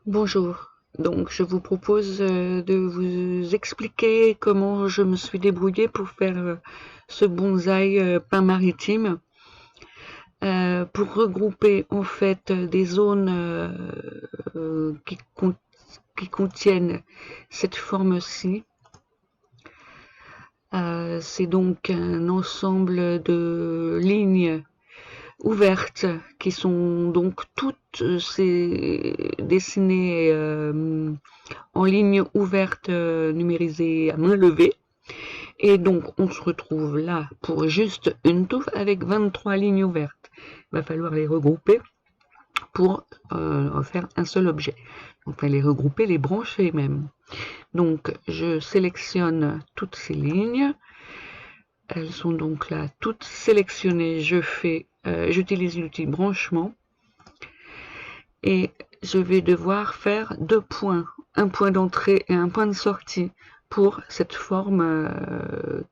Bonjour, donc je vous propose de vous expliquer comment je me suis débrouillée pour faire ce bonsaï pin maritime, pour regrouper en fait des zones qui contiennent cette forme-ci. C'est donc un ensemble de lignes ouvertes qui sont donc toutes dessinées en ligne ouverte numérisée à main levée. Et donc, on se retrouve là pour juste une touffe avec 23 lignes ouvertes. Il va falloir les regrouper pour faire un seul objet. Enfin, les regrouper, les brancher même. Donc, je sélectionne toutes ces lignes. Elles sont donc là toutes sélectionnées. J'utilise l'outil branchement. Et je vais devoir faire deux points, un point d'entrée et un point de sortie pour cette forme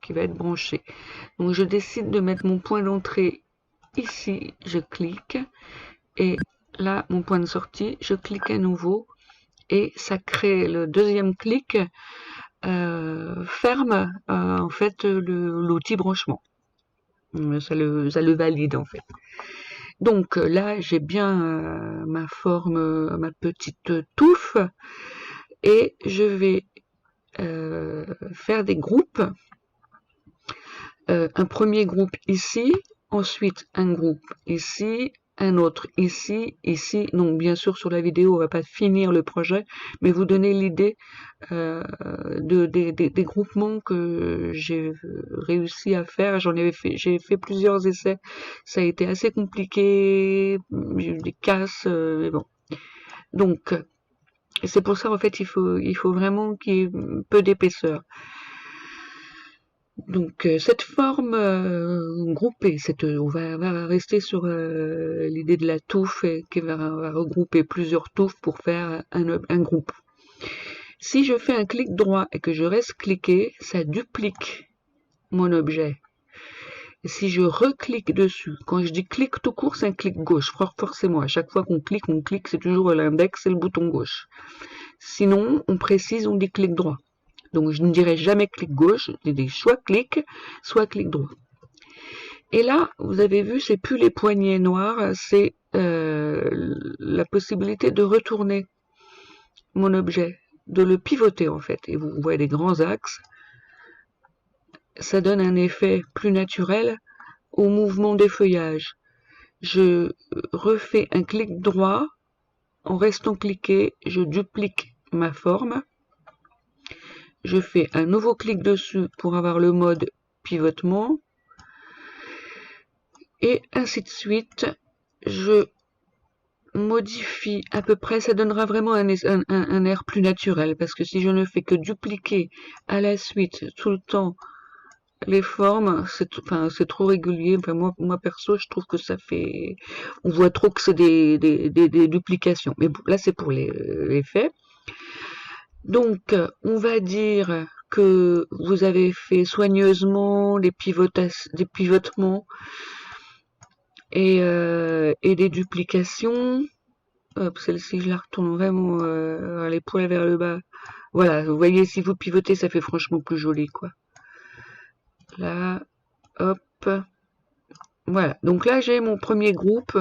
qui va être branchée. Donc je décide de mettre mon point d'entrée ici, je clique, et là mon point de sortie, je clique à nouveau, et ça crée le deuxième clic, ferme en fait l'outil branchement. Ça le valide en fait. Donc là, j'ai bien ma forme, ma petite touffe, et je vais faire des groupes. Un premier groupe ici, ensuite un groupe ici, un autre ici, ici. Donc bien sûr sur la vidéo on va pas finir le projet, mais vous donner l'idée des groupements que j'ai réussi à faire. J'ai fait plusieurs essais, ça a été assez compliqué, j'ai eu des casses, mais bon. Donc c'est pour ça en fait il faut vraiment qu'il y ait peu d'épaisseur. Donc cette forme groupée, on va rester sur l'idée de la touffe qui va regrouper plusieurs touffes pour faire un groupe. Si je fais un clic droit et que je reste cliqué, ça duplique mon objet. Et si je reclique dessus, quand je dis clic tout court, c'est un clic gauche, forcément. À chaque fois qu'on clique, c'est toujours l'index et le bouton gauche. Sinon, on précise, on dit clic droit. Donc je ne dirai jamais clic gauche, je dis soit clic droit. Et là, vous avez vu, c'est plus les poignées noires, c'est la possibilité de retourner mon objet, de le pivoter en fait. Et vous voyez les grands axes. Ça donne un effet plus naturel au mouvement des feuillages. Je refais un clic droit, en restant cliqué, je duplique ma forme. Je fais un nouveau clic dessus pour avoir le mode pivotement. Et ainsi de suite. Je modifie à peu près, ça donnera vraiment un air plus naturel, parce que si je ne fais que dupliquer à la suite tout le temps les formes, c'est trop régulier. Enfin, moi perso, je trouve que ça fait, on voit trop que c'est des duplications. Mais bon, là c'est pour les faits. Donc, on va dire que vous avez fait soigneusement des pivotements et des duplications. Hop, celle-ci, je la retourne vraiment les poils vers le bas. Voilà, vous voyez, si vous pivotez, ça fait franchement plus joli, quoi. Là, hop. Voilà, donc là, j'ai mon premier groupe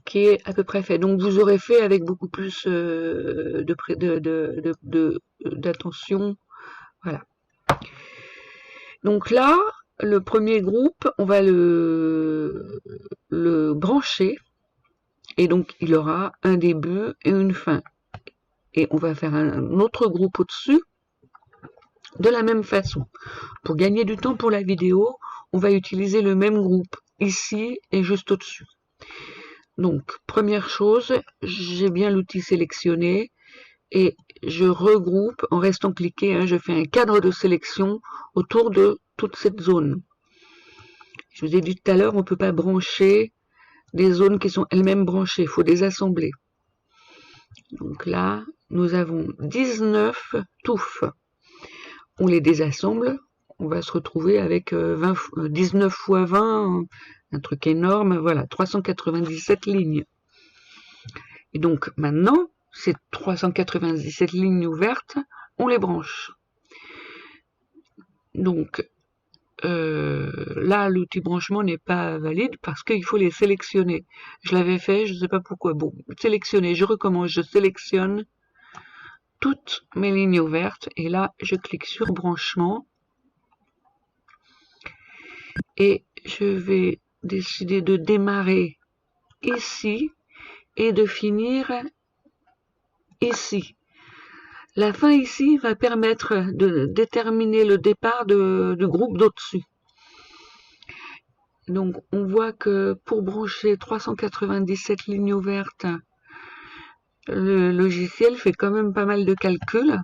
qui est à peu près fait. Donc, vous aurez fait avec beaucoup plus d'attention. Voilà. Donc là, le premier groupe, on va le brancher. Et donc, il aura un début et une fin. Et on va faire un autre groupe au-dessus de la même façon. Pour gagner du temps pour la vidéo, on va utiliser le même groupe ici et juste au-dessus. Donc, première chose, j'ai bien l'outil sélectionné et je regroupe en restant cliqué, hein, je fais un cadre de sélection autour de toute cette zone. Je vous ai dit tout à l'heure, on ne peut pas brancher des zones qui sont elles-mêmes branchées, il faut les assembler. Donc là, nous avons 19 touffes. On les désassemble, on va se retrouver avec 19 x 20, un truc énorme, voilà, 397 lignes. Et donc maintenant, ces 397 lignes ouvertes, on les branche. Donc là, l'outil branchement n'est pas valide parce qu'il faut les sélectionner. Je l'avais fait, je ne sais pas pourquoi. Bon, sélectionner, je recommence, je sélectionne toutes mes lignes ouvertes et là, je clique sur branchement et je vais décider de démarrer ici et de finir ici. La fin ici va permettre de déterminer le départ du groupe d'au-dessus. Donc on voit que pour brancher 397 lignes ouvertes, le logiciel fait quand même pas mal de calculs.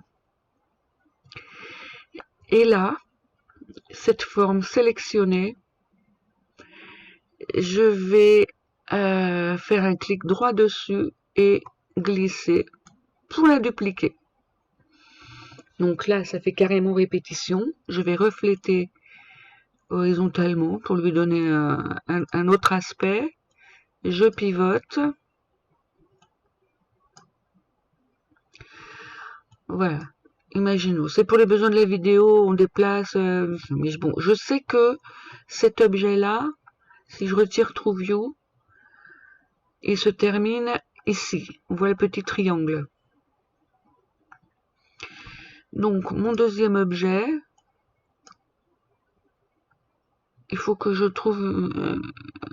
Et là, cette forme sélectionnée, je vais faire un clic droit dessus et glisser pour la dupliquer. Donc là, ça fait carrément répétition. Je vais refléter horizontalement pour lui donner un autre aspect. Je pivote. Voilà. Imaginons, c'est pour les besoins de la vidéo, on déplace. Mais bon, je sais que cet objet-là, si je retire True View, il se termine ici. On voit le petit triangle. Donc, mon deuxième objet, il faut que je trouve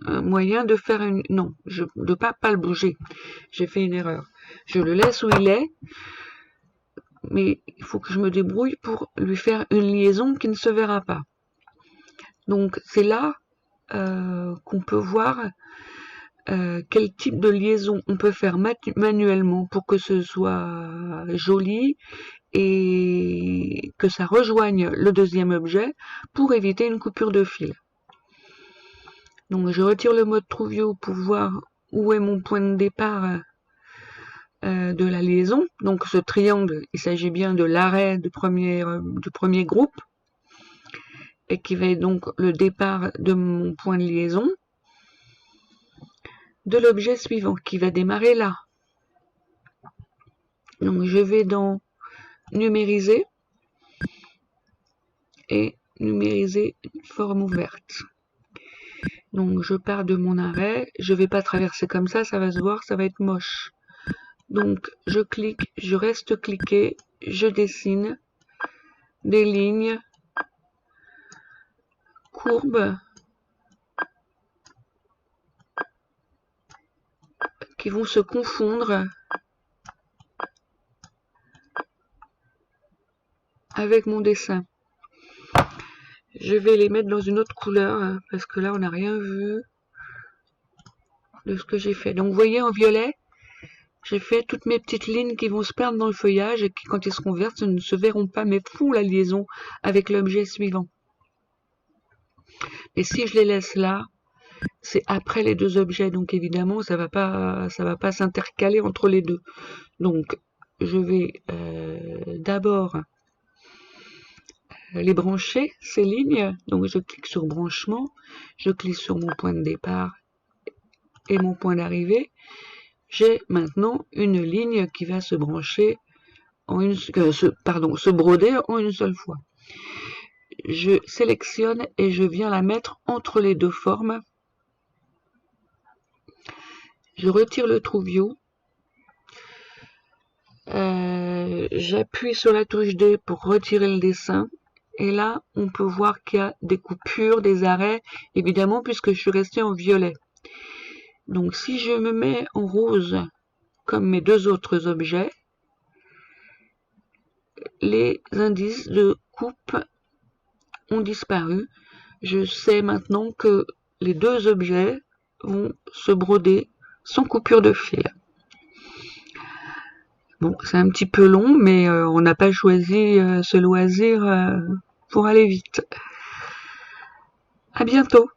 un moyen de faire une... Non, de ne pas le bouger. J'ai fait une erreur. Je le laisse où il est, mais il faut que je me débrouille pour lui faire une liaison qui ne se verra pas. Donc, c'est là qu'on peut voir quel type de liaison on peut faire manuellement pour que ce soit joli et que ça rejoigne le deuxième objet pour éviter une coupure de fil. Donc je retire le mode True View pour voir où est mon point de départ de la liaison. Donc ce triangle, il s'agit bien de l'arrêt du premier groupe et qui va être donc le départ de mon point de liaison de l'objet suivant qui va démarrer là. Donc je vais dans numériser et numériser une forme ouverte. Donc je pars de mon arrêt, je vais pas traverser comme ça va se voir, ça va être moche. Donc je clique, je reste cliqué, je dessine des lignes courbes qui vont se confondre avec mon dessin. Je vais les mettre dans une autre couleur parce que là on n'a rien vu de ce que j'ai fait. Donc vous voyez en violet, j'ai fait toutes mes petites lignes qui vont se perdre dans le feuillage et qui quand ils seront vertes ne se verront pas mais font la liaison avec l'objet suivant. Et si je les laisse là, c'est après les deux objets, donc évidemment ça va pas s'intercaler entre les deux. Donc je vais d'abord les brancher, ces lignes. Donc je clique sur branchement, je clique sur mon point de départ et mon point d'arrivée. J'ai maintenant une ligne qui va se brancher en se broder en une seule fois. Je sélectionne et je viens la mettre entre les deux formes. Je retire le True View. J'appuie sur la touche D pour retirer le dessin. Et là, on peut voir qu'il y a des coupures, des arrêts, évidemment, puisque je suis restée en violet. Donc, si je me mets en rose, comme mes deux autres objets, les indices de coupe ont disparu. Je sais maintenant que les deux objets vont se broder sans coupure de fil. Bon, c'est un petit peu long, mais on n'a pas choisi ce loisir pour aller vite. À bientôt!